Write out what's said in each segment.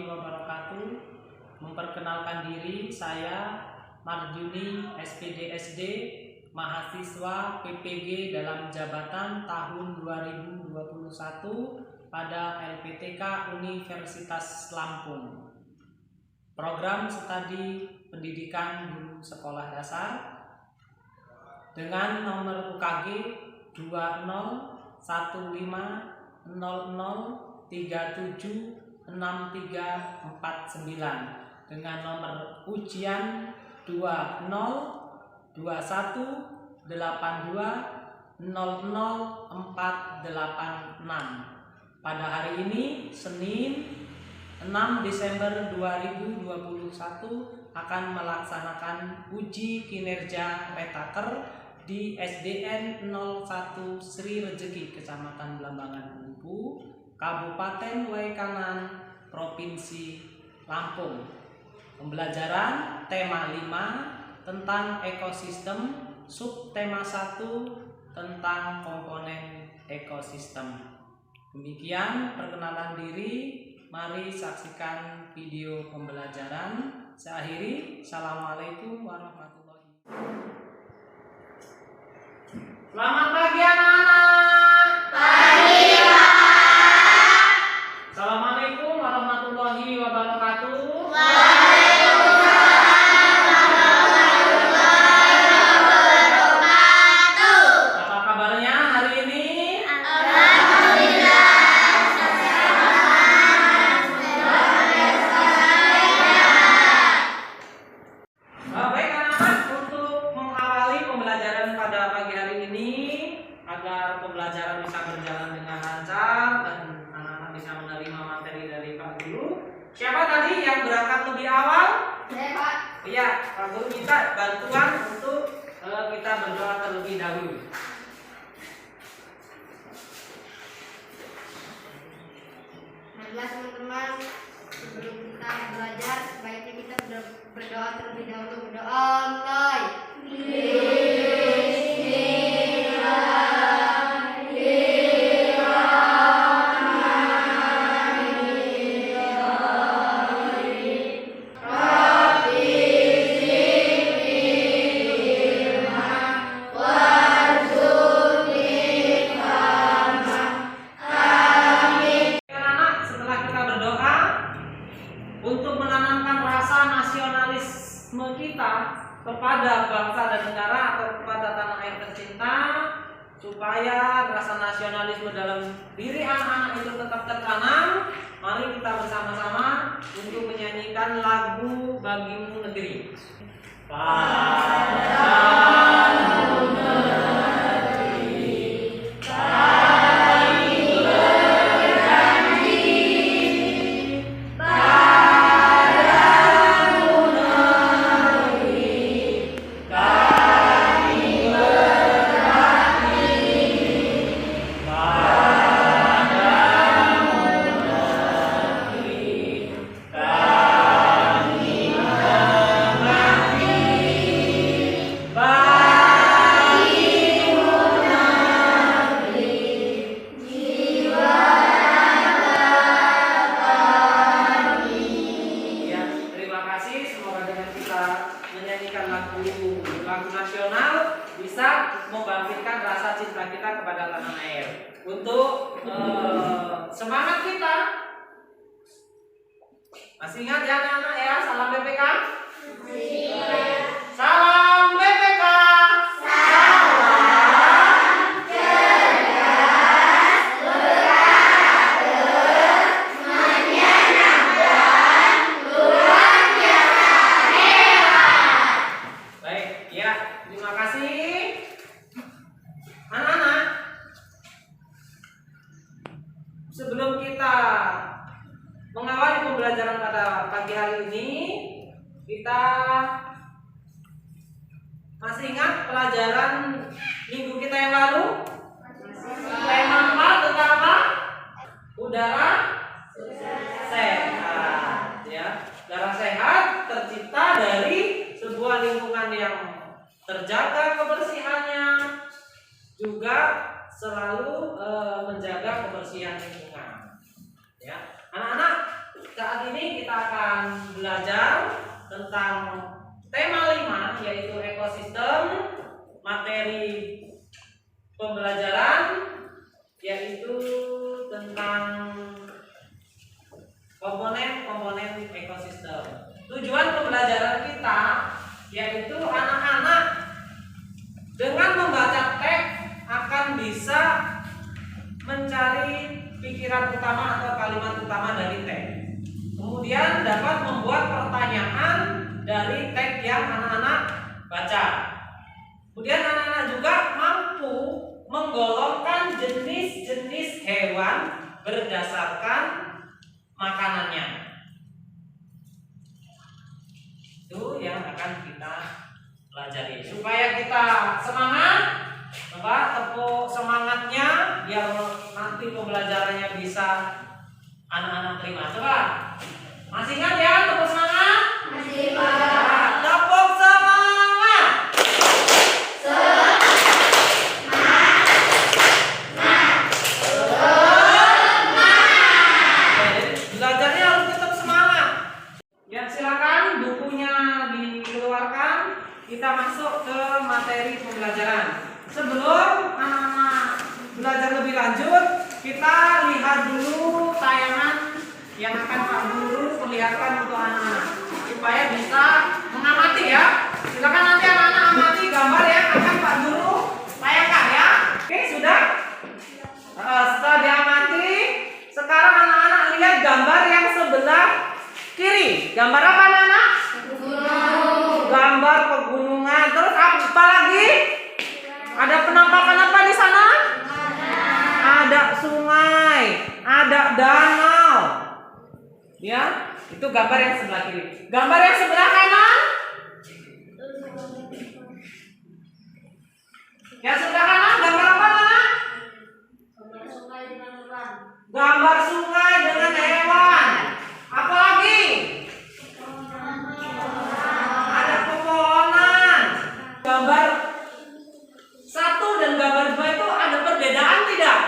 warahmatullahi wabarakatuh. Memperkenalkan diri, saya Marjuni SPD SD, mahasiswa PPG dalam jabatan tahun 2021 pada LPTK Universitas Lampung. Program studi pendidikan guru sekolah dasar dengan nomor UKG 201500376349 dengan nomor ujian 20182000486. Pada hari ini Senin 6 Desember 2021 akan melaksanakan uji kinerja retaker di SDN 01 Sri Rejeki, Kecamatan Belambangan Lumpu, Kabupaten Waikanan, Provinsi Lampung. Pembelajaran tema 5 tentang ekosistem, subtema 1 tentang komponen ekosistem. Demikian perkenalan diri, mari saksikan video pembelajaran. Saya akhiri. Assalamualaikum warahmatullahi wabarakatuh. Selamat pagi anak-anak. Pagi Pak. Assalamualaikum warahmatullahi wabarakatuh. Apa kabarnya hari ini? Baik anak-anak, untuk mengawali pembelajaran pada pagi hari ini agar pembelajaran bisa berjalan dengan lancar dan anak-anak bisa menerima materi dari Pak Guru. Siapa tadi yang berangkat lebih awal? Saya Pak. Iya, Pak Guru minta bantuan untuk kita berdoa terlebih dahulu. Marilah teman-teman, sebelum kita belajar sebaiknya kita berdoa terlebih dahulu. Berdoa mulai. Anak-anak, setelah kita berdoa untuk menanamkan rasa nasionalisme kita kepada bangsa dan negara atau kepada tanah air tercinta, supaya rasa nasionalisme dalam diri anak-anak itu tetap tertanam, mari kita bersama-sama untuk menyanyikan lagu Bagimu Negeri. Padamu negeri, kami berjanji. Padamu negeri, kami berbakti. Padamu negeri, kami berbakti. Bagimu negeri, jiwa raga kami. Ya, terima kasih. Semoga dengan kita menyanyikan lagu nasional bisa membangkitkan rasa cinta kita kepada tanah air. Untuk semangat kita. Masih ingat ya anak-anak ya, salam BPK? Salam BPK. Baik, ya, terima kasih. Anak-anak, sebelum kita mengawali pembelajaran pada pagi hari ini, kita masih ingat pelajaran minggu kita yang lalu? Tema 4 tentang apa? Udara sehat, ya. Udara sehat tercipta dari sebuah lingkungan yang terjaga kebersihannya, juga selalu menjaga kebersihan lingkungan. Ya, anak-anak, saat saat ini kita akan belajar tentang tema 5, yaitu ekosistem. Materi pembelajaran yaitu tentang komponen-komponen ekosistem. Tujuan pembelajaran kita yaitu anak-anak dengan membaca teks akan bisa mencari pikiran utama atau kalimat utama dari teks. Kemudian dapat membuat pertanyaan dari teks yang anak-anak baca. Kemudian anak-anak juga mampu menggolongkan jenis-jenis hewan berdasarkan makanannya. Itu yang akan kita pelajari. Supaya kita semangat, coba tepuk semangatnya biar nanti pembelajarannya bisa anak-anak terima. Coba, masih ingat ya tepuk semangat? Masih, Nah, Pak. tepuk semangat. Belajarnya harus tetap semangat. Ya, silakan bukunya dikeluarkan. Kita masuk ke materi pembelajaran. Sebelum anak-anak belajar lebih lanjut, kita lihat dulu tayangan yang akan Pak Guru perlihatkan untuk anak-anak supaya bisa mengamati ya. Silakan nanti anak-anak amati gambar yang akan Pak Guru tayangkan ya. Oke, sudah? Setelah diamati, sekarang anak-anak lihat gambar yang sebelah kiri. Gambar apa anak-anak? Gambar pegunungan. Terus apa lagi? Ada penampakan apa di sana? Ada sungai, ada danau. Ya, itu gambar yang sebelah kiri. Gambar yang sebelah kanan? Yang sebelah kanan gambar apa anak? Gambar sungai dengan hewan. Apa lagi? Ada pepohonan. Gambar 1 dan gambar 2 itu ada perbedaan tidak?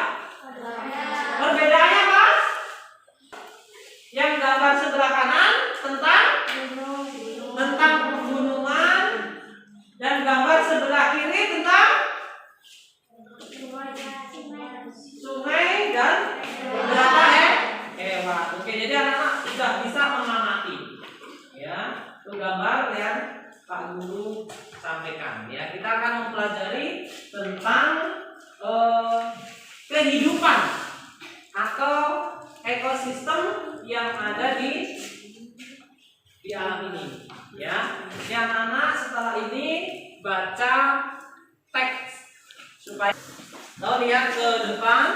Perbedaannya apa? Yang gambar sebelah kanan tentang pegunungan, dan gambar sebelah kiri tentang sungai dan beberapa hewan. Oke, jadi anak-anak sudah bisa mengamati. Ya, itu gambar yang Pak Guru sampaikan. Ya, kita akan mempelajari tentang kehidupan atau ekosistem yang ada di alam ini. Ya, yang anak setelah ini baca teks supaya lihat ke depan.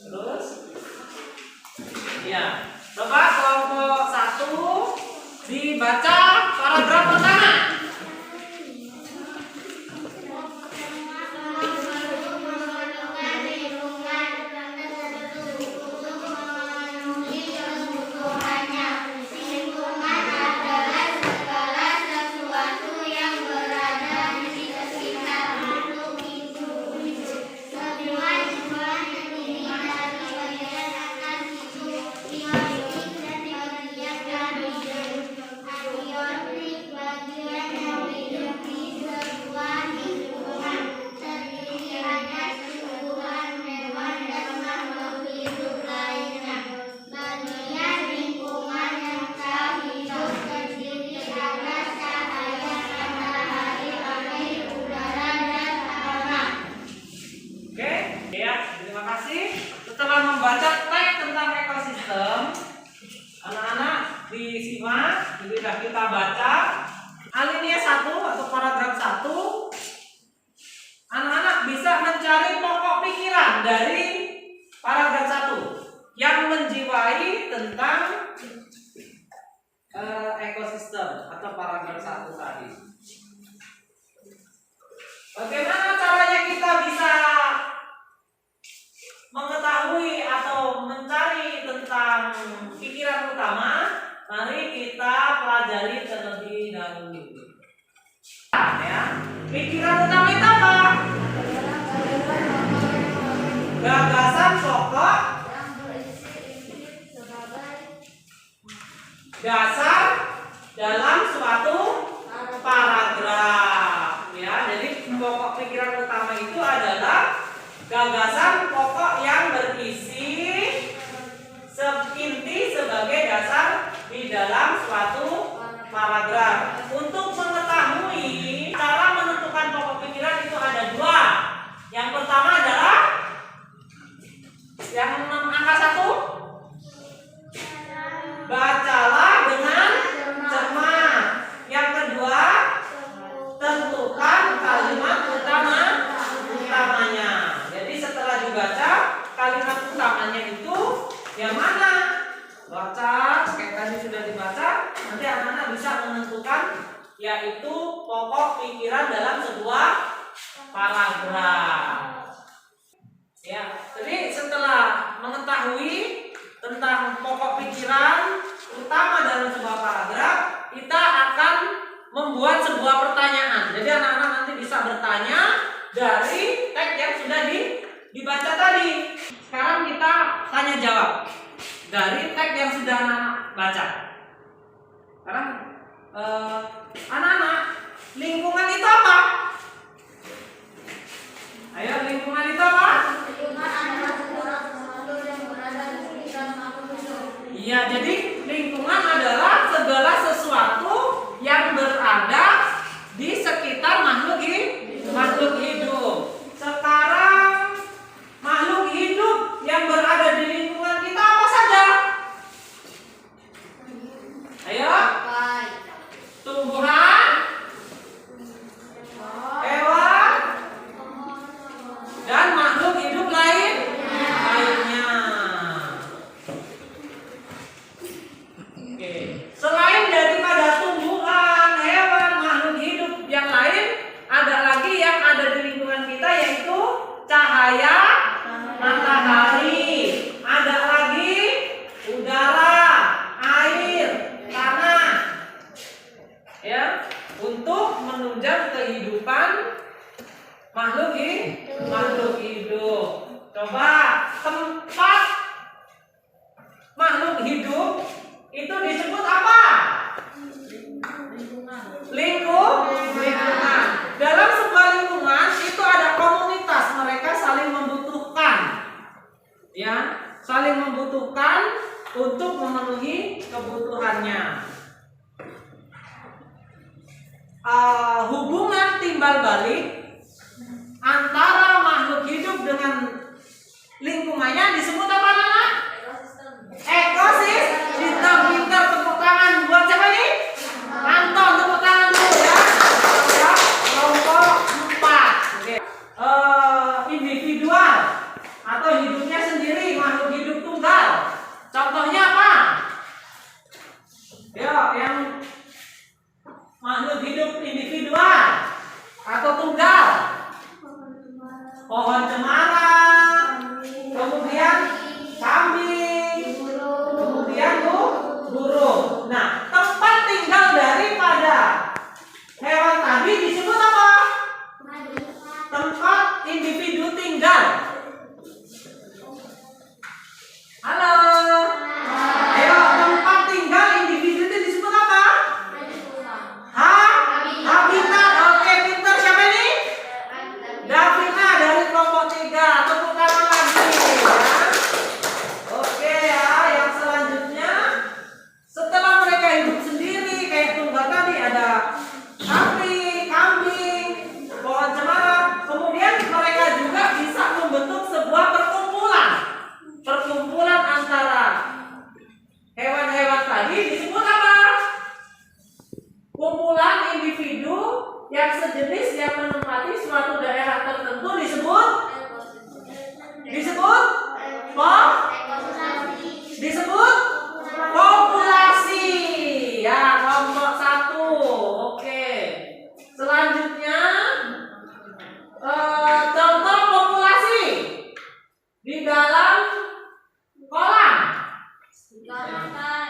Terus, ya, coba kelompok 1 dibaca paragraf pertama. Setelah membaca teks tentang ekosistem, anak-anak disimak, sudah kita baca alinea 1 atau paragraf 1. Anak-anak bisa mencari pokok pikiran dari paragraf 1 yang menjiwai tentang ekosistem atau paragraf 1 tadi. Bagaimana caranya kita bisa mengetahui atau mencari tentang pikiran utama? Mari kita pelajari terlebih dahulu. Ya, pikiran utama itu apa? Gagasan pokok dasar dalam suatu paragraf. Ya, jadi pokok pikiran utama itu adalah gagasan pokok yang berisi inti sebagai dasar di dalam suatu paragraf. Untuk mengetahui cara menentukan pokok pikiran itu ada dua. Yang pertama adalah yang angka 1, bacalah dengan cermat. Yang kedua, tentukan kalimat utamanya. Jadi setelah dibaca kalimat utamanya itu yang mana? Baca, kayak tadi sudah dibaca, nanti anak-anak bisa menentukan yaitu pokok pikiran dalam sebuah paragraf. Ya, jadi setelah mengetahui tentang pokok pikiran utama dalam sebuah paragraf, kita akan membuat sebuah pertanyaan. Jadi anak-anak nanti bisa bertanya dari teks yang sudah dibaca tadi. Sekarang kita tanya jawab dari teks yang sudah anak-anak baca. Sekarang anak-anak, lingkungan itu apa? Ayo, lingkungan itu apa? Lingkungan adalah segala sesuatu yang berada di sekitar makhluk hidup. Iya, jadi lingkungan adalah segala sesuatu yang berada di sekitar makhluk hidup. Sekarang makhluk hidup yang berada di lingkungan kita apa saja? Ayo, tumbuhan, hewan, dan makhluk hidup lainnya. Oke. Selain daripada tumbuhan, hewan, makhluk hidup yang lain, ada lagi yang ada di lingkungan kita yaitu cahaya matahari. Ada lagi udara, air, tanah. Ya, untuk menunjang kehidupan makhluk hidup. Coba tempat makhluk hidup itu disebut apa? Lingkungan. Dalam sebuah lingkungan itu ada komunitas, mereka saling membutuhkan. Ya, saling membutuhkan untuk memenuhi kebutuhannya. Hubungan timbal balik antara makhluk hidup dengan lingkungannya disebut apa, Nana? Ekosistem. Pintar, tepuk tangan buat siapa nih? Anton, tepuk tangan dulu ya. Kelompok 4. Oke. Individual atau hidupnya sendiri, makhluk hidup tunggal. Contohnya apa? Ya, yang makhluk hidup individual atau tunggal. Pohon cemara, kemudian kambing, kemudian burung. Nah, tempat tinggal daripada hewan tadi disebut apa? Tempat individu tinggal. Halo. Ayo, tempat tinggal individu itu disebut apa? Habitat. Oke, pintar. Siapa ini? Davina dari kelompok 3. Tepuk tangan lagi ya. Oke ya, yang selanjutnya setelah mereka hidup sendiri kayak tunggal tadi, ada sapi, kambing, pohon cemara, kemudian mereka juga bisa membentuk sebuah perkumpulan antara hewan-hewan tadi disebut apa? Kumpulan individu yang sejenis yang menempati suatu daerah tertentu disebut populasi. Ya, kelompok 1. Oke. Selanjutnya contoh populasi di dalam kolam.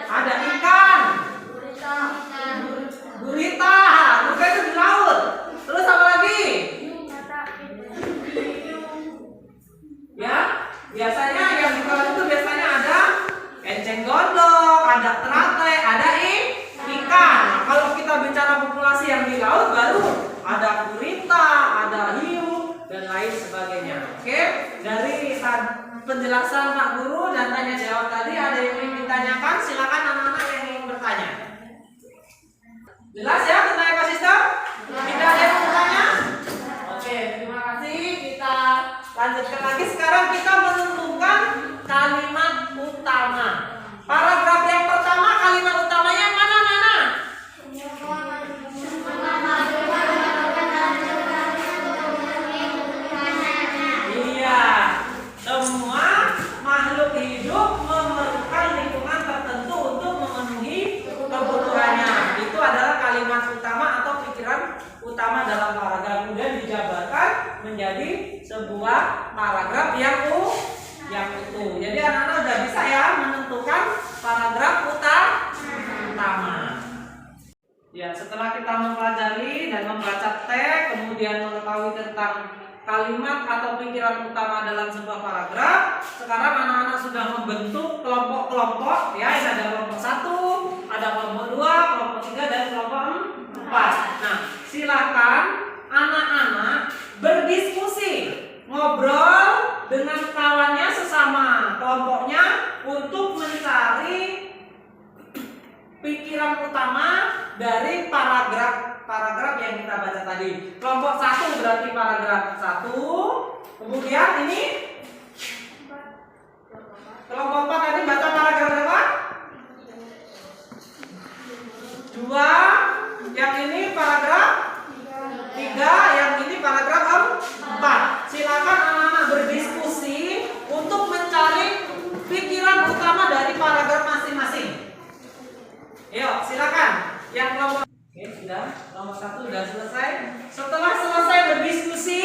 Ada ikan, gurita. Gurita itu di laut. Terus apa lagi? Ya, biasanya yang di kolam itu biasanya ada enceng gondok, ada teratai, ada dan tanya jawab tadi, ada yang ingin ditanyakan? Silakan anak-anak yang ingin bertanya. Jelas ya tentang ekosistem? Tidak ada yang bertanya? Oke, terima kasih. Kita lanjutkan lagi. Sekarang kita menentukan kalimat utama. Paragraf yang pertama, kalimat utamanya yang mana, Nana? Iya, semua makhluk hidup memerlukan lingkungan tertentu untuk memenuhi kebutuhannya. Itu adalah kalimat utama atau pikiran utama dalam paragraf, kemudian dijabarkan menjadi sebuah paragraf yang utuh. Jadi anak-anak udah bisa ya menentukan paragraf utama. Ya, setelah kita mempelajari dan membaca teks, kemudian mengetahui tentang kalimat atau pikiran utama dalam sebuah paragraf, sekarang anak-anak sudah membentuk kelompok-kelompok. Ya, ini ada kelompok 1, ada kelompok 2, kelompok 3, dan kelompok 4. Nah, silakan anak-anak berdiskusi, ngobrol dengan kawannya sesama kelompoknya untuk mencari pikiran utama dari paragraf yang kita baca tadi. Kelompok 1 berarti paragraf 1. Kemudian ini kelompok 4 tadi baca paragraf berapa? 2. Yang ini paragraf 3, yang ini paragraf 4. Silakan anak-anak berdiskusi untuk mencari pikiran utama dari paragraf masing-masing. Yuk, silakan. Yang kelompok sudah, kelompok 1 sudah selesai. Setelah selesai berdiskusi,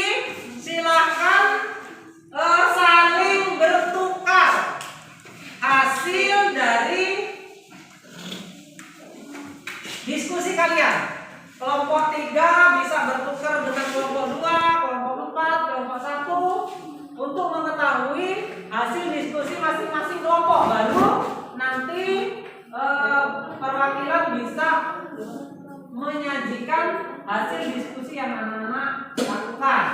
silakan saling bertukar hasil dari diskusi kalian. Kelompok 3 bisa bertukar dengan kelompok 2, kelompok 4, kelompok 1 untuk mengetahui hasil diskusi masing-masing kelompok. Baru nanti perwakilan bisa menyajikan hasil diskusi yang anak-anak lakukan.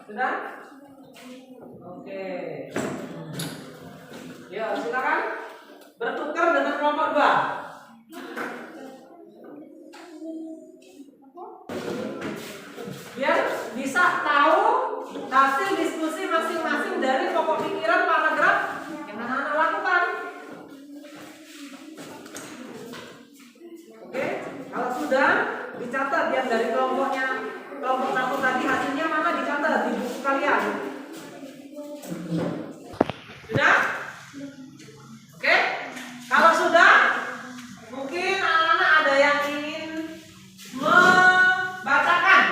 Sudah? Oke. Yuk, silakan bertukar dengan kelompok 2. Biar bisa tahu hasil diskusi masing-masing dari pokok pikiran paragraf yang anak-anak lakukan. Oke, kalau sudah dicatat yang dari kelompok 1 tadi hasilnya mana, dicatat di buku kalian. Sudah? Oke, kalau sudah, mungkin anak-anak ada yang ingin membacakan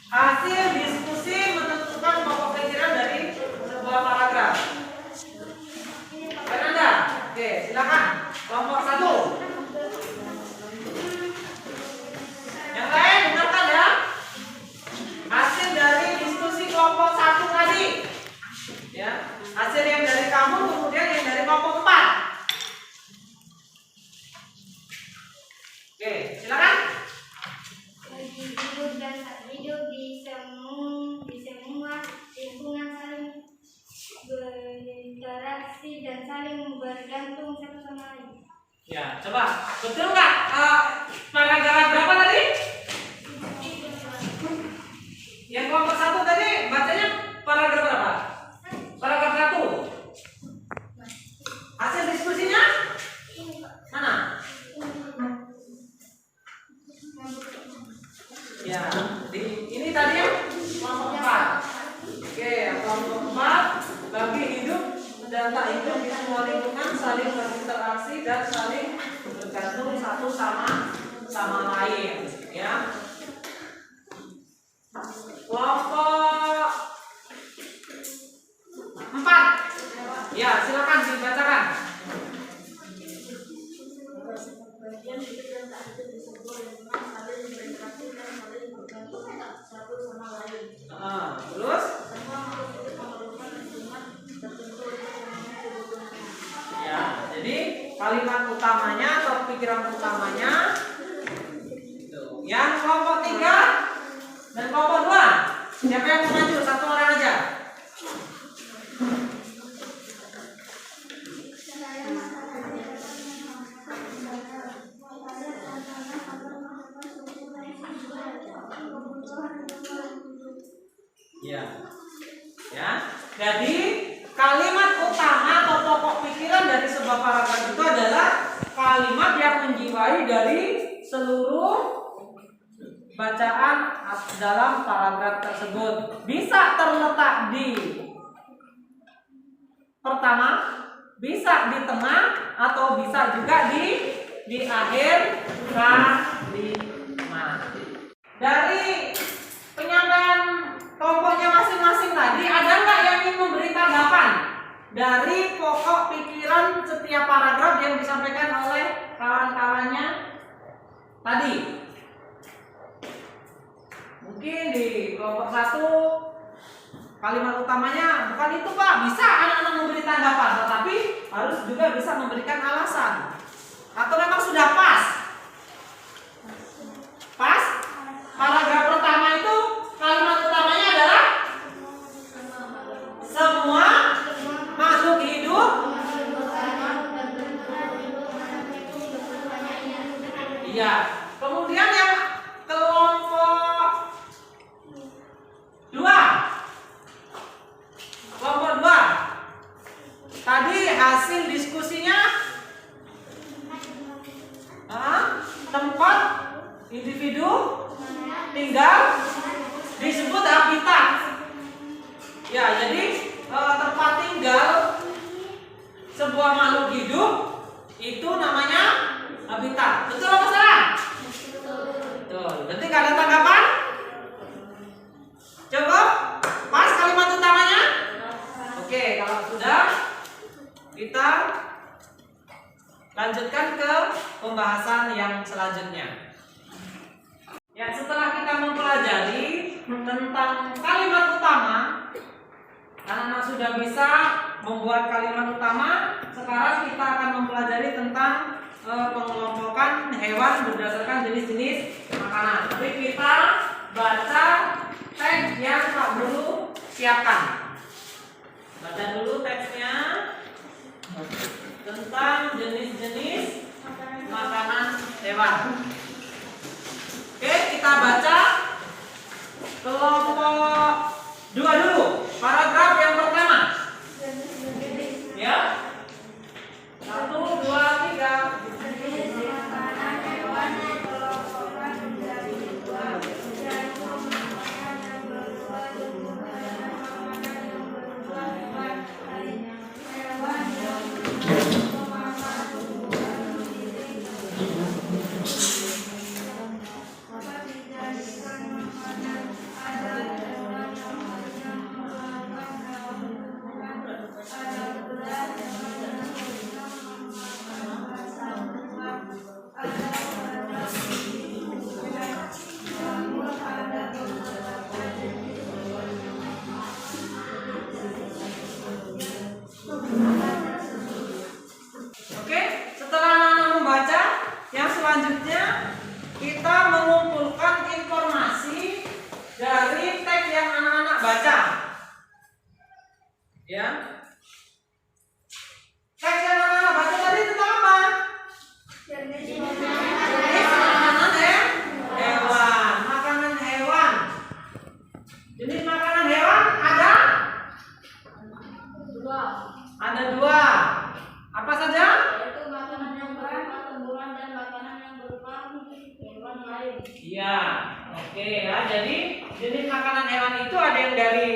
hasil diskusi menentukan pokok pikiran dari sebuah paragraf. Kan ada? Oke, silakan. Kelompok 1. Yang lain dengarkan ya. Hasil dari diskusi kelompok 1 tadi. Ya, hasil yang dari kamu, kemudian yang dari kelompok 4. Oke, silakan. Hidup dan hidup di semua lingkungan saling berinteraksi dan saling bergantung satu sama lain. Ya, coba betul nggak? Paragraf berapa tadi? Yang kelompok 1 tadi bacanya paragraf berapa? Paragraf 1. Hasil diskusinya mana? Ya, ini tadi yang kelompok 4. Oke, kelompok 4 bagi hidup dan tak hidup di semua lingkungan saling berinteraksi dan saling bergantung satu sama lain. Ya. Kelompok 4. Ya, silakan dibacakan. Terus? Ya, jadi kalimat utamanya atau pikiran utamanya yang kelompok 3 dan kelompok 2. Siapa yang mau maju? Satu orang aja. kalimat utama atau pokok pikiran dari sebuah paragraf itu adalah kalimat yang menjiwai dari seluruh bacaan dalam paragraf tersebut. Bisa terletak di pertama, bisa di tengah, atau bisa juga di akhir kalimat. Dari penyampaian kelompoknya masing-masing tadi, ada nggak yang ingin memberi tanggapan dari pokok pikiran setiap paragraf yang disampaikan oleh kawan-kawannya tadi? Mungkin di kelompok 1 kalimat utamanya bukan itu Pak, bisa anak-anak memberi tanggapan, tetapi harus juga bisa memberikan alasan. Atau memang sudah pas? Pas? Paragraf pertama itu kalimat utamanya adalah semua makhluk hidup. Iya. Kemudian yang kelompok 2. Kelompok 2. Tadi hasil diskusinya tempat individu tinggal disebut habitat. Ya, jadi tempat tinggal sebuah makhluk hidup itu namanya habitat. Betul apa salah? Betul. Berarti nggak ada tanggapan? Coba pas kalimat utamanya? Oke, kalau sudah kita lanjutkan ke pembahasan yang selanjutnya. Ya, setelah kita mempelajari tentang kalimat utama, anak-anak sudah bisa membuat kalimat utama. Sekarang kita akan mempelajari tentang pengelompokan hewan berdasarkan jenis-jenis makanan. Jadi kita baca teks yang Pak Guru siapkan. Baca dulu teksnya tentang jenis-jenis makanan hewan. Oke, kita baca kelompok 2 dulu. Paragraf yang pertama. Ya. 1, 2, 3. Selanjutnya kita mengumpulkan informasi dari teks yang anak-anak baca. Ya. Teks yang anak-anak baca tadi tentang apa? Jenis makanan hewan. Makanan hewan. Jenis makanan hewan ada? Ada 2. Apa saja? Yaitu makanan yang berupa tumbuhan dan makanan yang berupa hewan lain. Iya, oke ya. Jadi jenis makanan hewan itu ada yang dari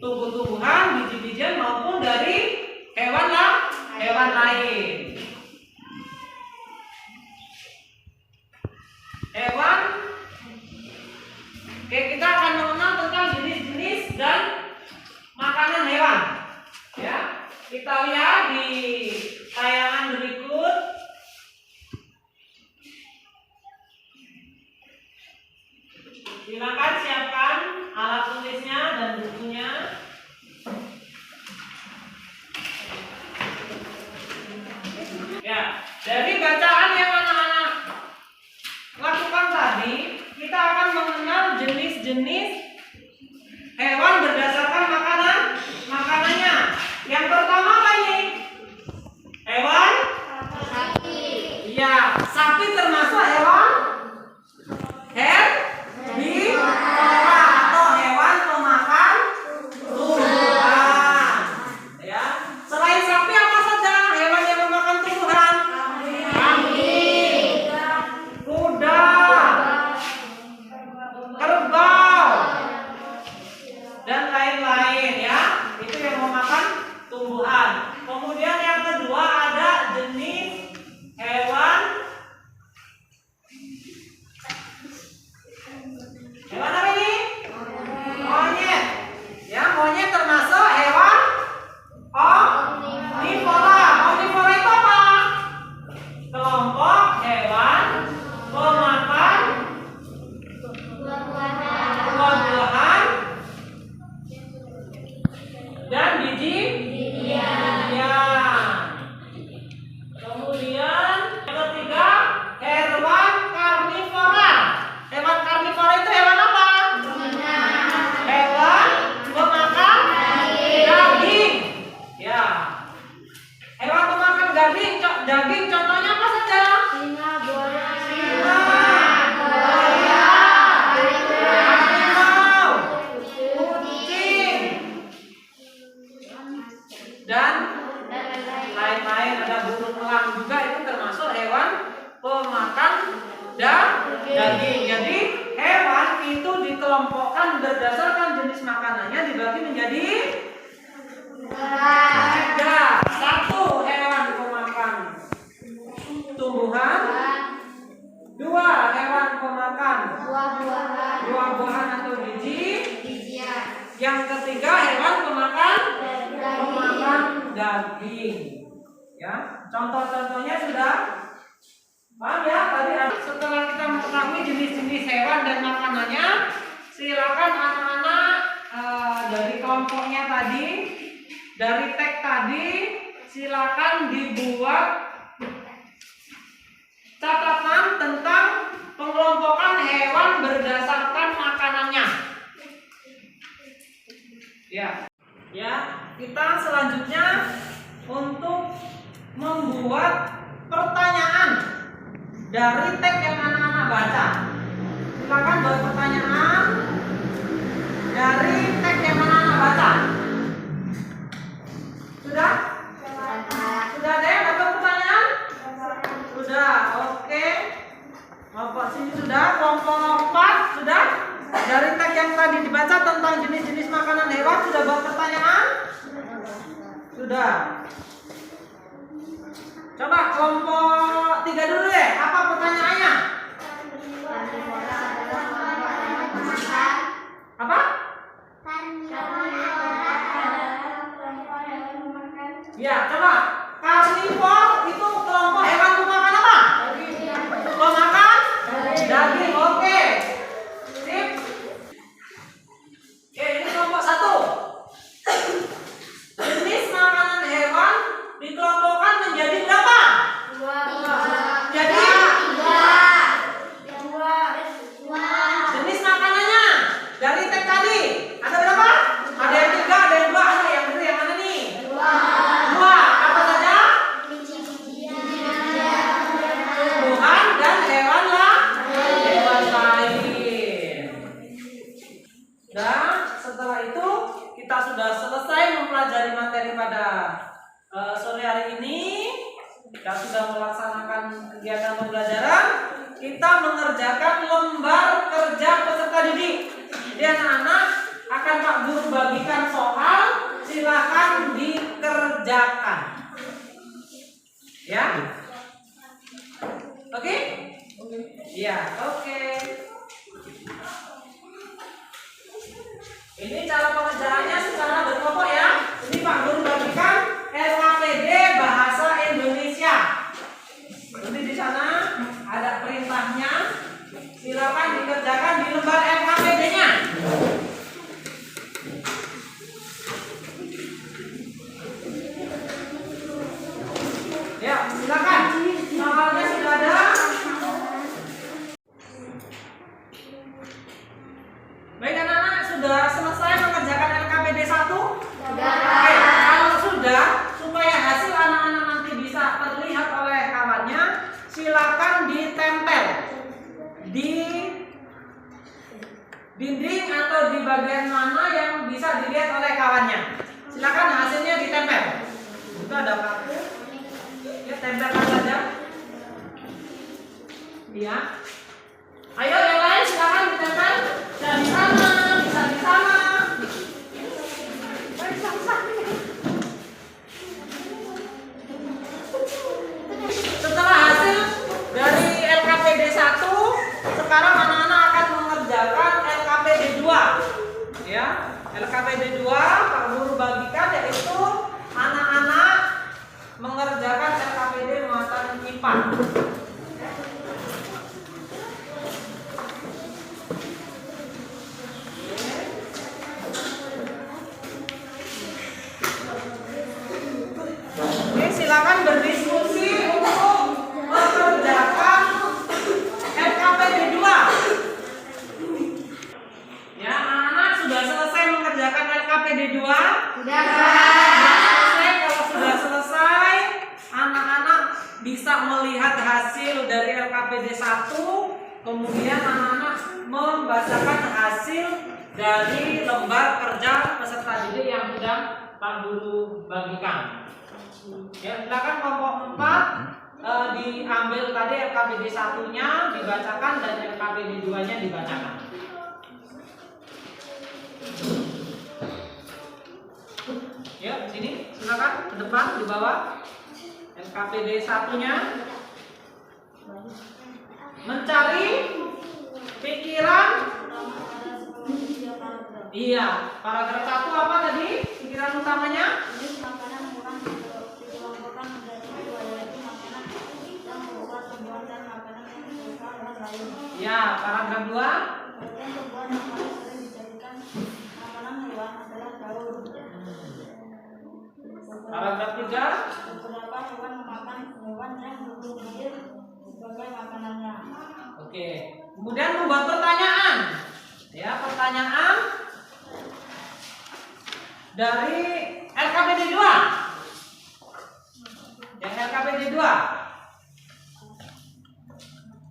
tumbuh-tumbuhan, biji-bijian maupun dari hewan lain. Hewan. Oke, kita akan mengenal tentang jenis-jenis dan makanan hewan. Ya, kita lihat di tayangan berikut. Silakan siapkan alat tulisnya dan bukunya. Ya, dari bacaan yang anak-anak lakukan tadi, kita akan mengenal jenis-jenis hewan berdasarkan makanannya. Yang pertama apa ini? Hewan Sapi. Iya, sapi termasuk hewan herbivora atau hewan pemakan tumbuhan. Ya. tumbuhan. Kemudian yang kedua ada jenis hewan. Hewan apa ini? Monyet. Ya, monyet termasuk hewan omnivora. Omnivora itu apa? Kelompok hewan pemakan buah-buahan dan biji-bijian. Kemudian yang ketiga hewan karnivora. Hewan karnivora itu hewan apa? Hewan pemakan daging. Ya. Hewan pemakan daging contohnya apa saja? Singa, buaya, Harimau, kucing, dan lain-lain. Ada burung elang juga, itu termasuk hewan pemakan daging. Jadi hewan itu dikelompokkan berdasarkan jenis makanannya, dibagi menjadi tiga. Satu, hewan pemakan tumbuhan. Dua, hewan pemakan buah-buahan atau bijian. Yang ketiga, hewan pemakan daging. Ya, contoh-contohnya sudah paham ya? Tadi setelah kita mengetahui jenis-jenis hewan dan makanannya, silakan anak-anak dari kelompoknya tadi, dari tag tadi, silakan dibuat catatan tentang pengelompokan hewan berdasarkan makanannya. Ya, kita selanjutnya untuk membuat pertanyaan dari tag yang anak-anak baca. Silakan buat pertanyaan dari tag yang anak-anak baca. Sudah? Sudah ada yang dapat pertanyaan? Sudah, oke. Kelompok sini sudah, kelompok 4 sudah. Dari tag yang tadi dibaca tentang jenis-jenis makanan hewan sudah buat pertanyaan? Sudah. Coba kelompok 3 dulu deh. Apa pertanyaannya? Apa? Ya, coba. Karnivor itu kelompok hewan pemakan apa? Pemakan daging. Oke. Sip. Oke, ini kelompok 1. Jenis makanan hewan dikelompokkan menjadi berapa? Jadi jenis makanannya dari tag tadi ada berapa? Ada yang 3, ada yang 2, ada yang benar yang mana nih? 2. Apa saja? Tumbuhan dan hewan lain. Dan setelah itu kita sudah selesai mempelajari materi pada sore hari ini. Kita sudah melaksanakan kegiatan pembelajaran. Kita mengerjakan lembar kerja peserta didik. Jadi anak-anak akan Pak Guru bagikan soal, silakan dikerjakan. Ya? Oke? Iya, oke. Ini cara pengerjaannya secara berkelompok ya. Ini Pak Guru bagikan LKPD Bahasa Indonesia. Nanti di sana ada perintahnya. Silakan dikerjakan di lembar LKPD-nya. Ya, silakan. Soalnya sudah ada. Baik anak-anak, sudah selesai mengerjakan LKPD 1? Sudah. Oke, kalau sudah, supaya hasil anak-anak nanti bisa terlihat oleh kawannya, silakan ditempel di dinding atau di bagian mana yang bisa dilihat oleh kawannya. Silakan hasilnya ditempel. Itu ada paku. Ya, tempelkan saja. Iya. Ayo yang lain silakan ditempel. Bisa di sana, bisa di sana. silakan berdiskusi untuk mengerjakan LKPD 2. Ya, anak-anak sudah selesai mengerjakan LKPD 2? Sudah. Selesai. Kalau sudah selesai, anak-anak bisa melihat hasil dari LKPD 1, kemudian anak-anak membacakan hasil dari lembar kerja peserta didik yang sudah Pak Guru bagikan. Ya, silakan kelompok 4 diambil tadi LKPD 1-nya dibacakan dan LKPD 2-nya dibacakan. Ya, sini silakan ke depan di bawah. LKPD 1-nya mencari pikiran. Iya, paragraf 1 apa tadi? Pikiran utamanya? Makanan hewan dikelompokkan menjadi dua, yaitu makanan yang berupa tumbuhan dan makanan yang berupa hewan lain. Ya, paragraf 2. Bagian tumbuhan yang paling sering dijadikan makanan hewan adalah daun. Paragraf 3. Beberapa hewan memakan hewan yang berkumpul sebagai makanannya. Oke. Kemudian membuat pertanyaan. Ya, pertanyaan dari LKPD 2. Yang LKPD 2.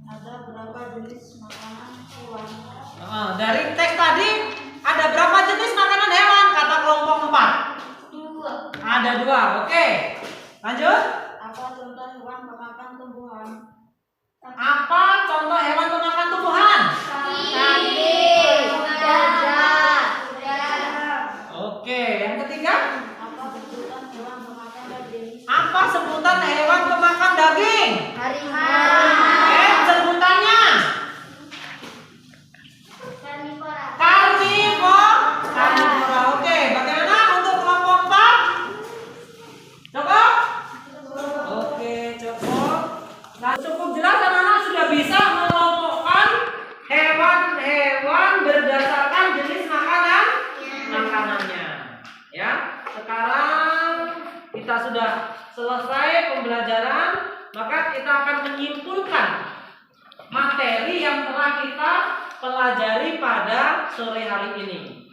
Ada berapa jenis makanan hewan? Dari teks tadi ada berapa jenis makanan hewan? Kata kelompok 4. 2. Ada 2. Oke. Lanjut. Apa contoh hewan pemakan tumbuhan? Apa contoh hewan pemakan tumbuhan? Oke, yang ketiga. Apa sebutan hewan pemakan daging? Apa sebutan hewan pemakan daging? Harimau. Sebutannya karnivora. Oke, bagaimana untuk kelompok 4? Cukup? Oke, cukup. Nah, cukup jelas anak-anak sudah bisa mengelompokkan hewan-hewan berdasarkan jenis makanannya. Ya, sekarang kita sudah selesai pembelajaran, maka kita akan menyimpulkan materi yang telah kita pelajari pada sore hari ini.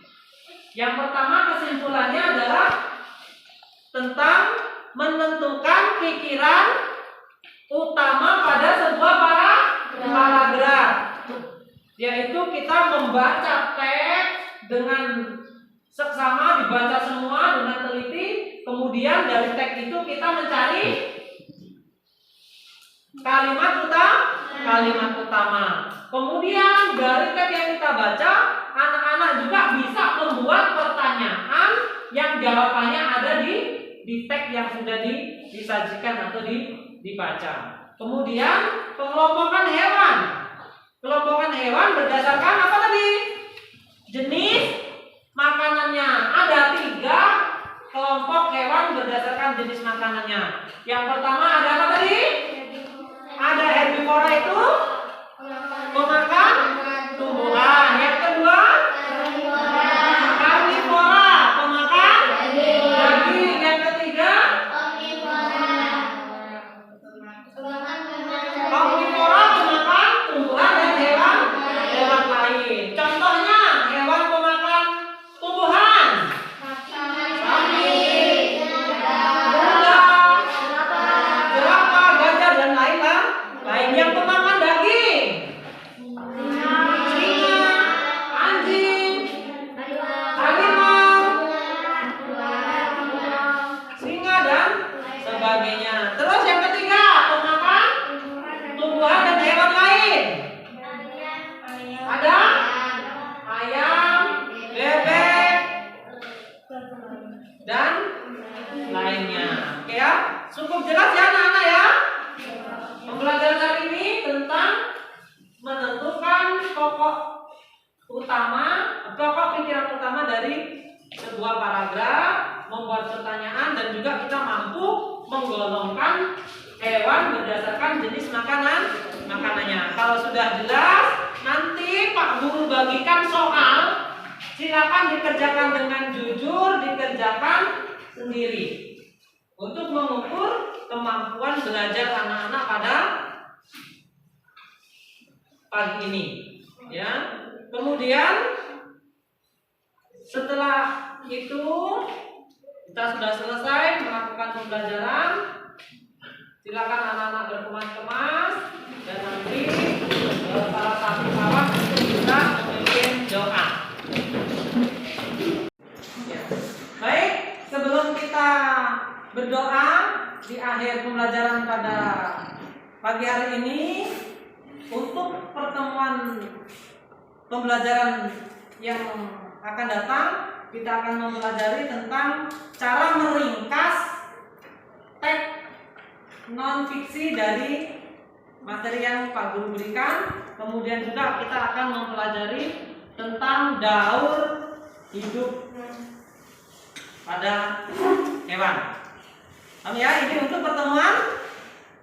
Yang pertama kesimpulannya adalah tentang menentukan pikiran utama pada sebuah paragraf, yaitu kita membaca teks dengan seksama, dibaca semua dengan teliti, kemudian dari teks itu kita mencari kalimat utama. Kemudian dari teks yang kita baca, anak-anak juga bisa membuat pertanyaan yang jawabannya ada di teks yang sudah disajikan atau dibaca. Kemudian pengelompokan hewan. Kelompokan hewan berdasarkan apa tadi? Jenis makanannya. Ada 3 kelompok hewan berdasarkan jenis makanannya. Yang pertama ada apa tadi? Ada herbivora, itu pemakan tumbuhan. Yang kedua karnivora, pemakan daging. Yang ketiga omnivora, pemakan tumbuhan dan hewan lain. Contohnya hewan pemakan tumbuhan: sapi, kuda, jerapah, gajah dan lain-lain. Yang pemakan daging: singa, anjing, harimau, singa dan sebagainya. Terus yang ketiga pemakan tumbuhan dan hewan lain. Ada ayam, bebek, dan lainnya. Oke ya, cukup jelas ya anak-anak ya. Pembelajaran hari ini tentang menentukan pokok pikiran utama dari sebuah paragraf, membuat pertanyaan, dan juga kita mampu menggolongkan hewan berdasarkan jenis makanannya. Kalau sudah jelas, nanti Pak Guru bagikan soal, silakan dikerjakan dengan jujur, dikerjakan sendiri untuk mengukur kemampuan belajar anak-anak pada pagi ini, ya. Kemudian setelah itu kita sudah selesai melakukan pembelajaran. Silakan anak-anak berkemas-kemas dan nanti salah satu kawan bisa memimpin doa. Ya. Baik, sebelum kita berdoa di akhir pembelajaran pada pagi hari ini, untuk pertemuan pembelajaran yang akan datang, kita akan mempelajari tentang cara meringkas teks non fiksi dari materi yang Pak Guru berikan. Kemudian juga kita akan mempelajari tentang daur hidup pada hewan. Ya, ini untuk pertemuan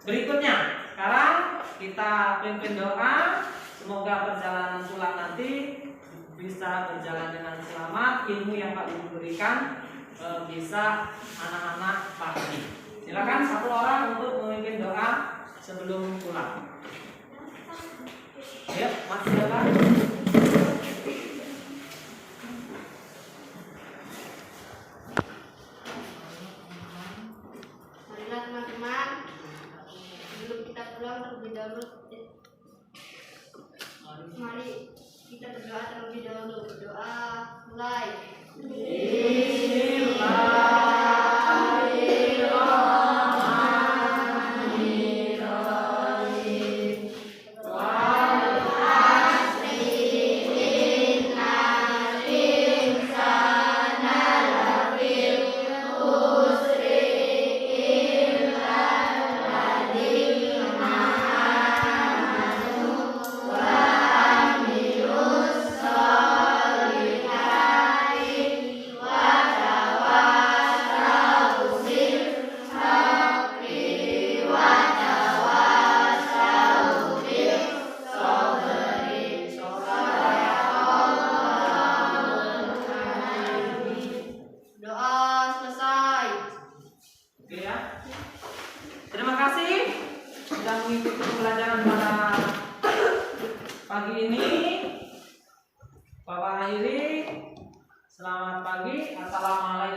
berikutnya. Sekarang kita pimpin doa. Semoga perjalanan pulang nanti bisa berjalan dengan selamat. Ilmu yang Pak Guru berikan bisa anak-anak pahami. Silakan satu orang untuk memimpin doa sebelum pulang. Ayo, Mas silakan. Marilah teman-teman, sebelum kita pulang terlebih dahulu, mari kita berdoa terlebih dahulu. Berdoa mulai. Selamat pagi, assalamualaikum.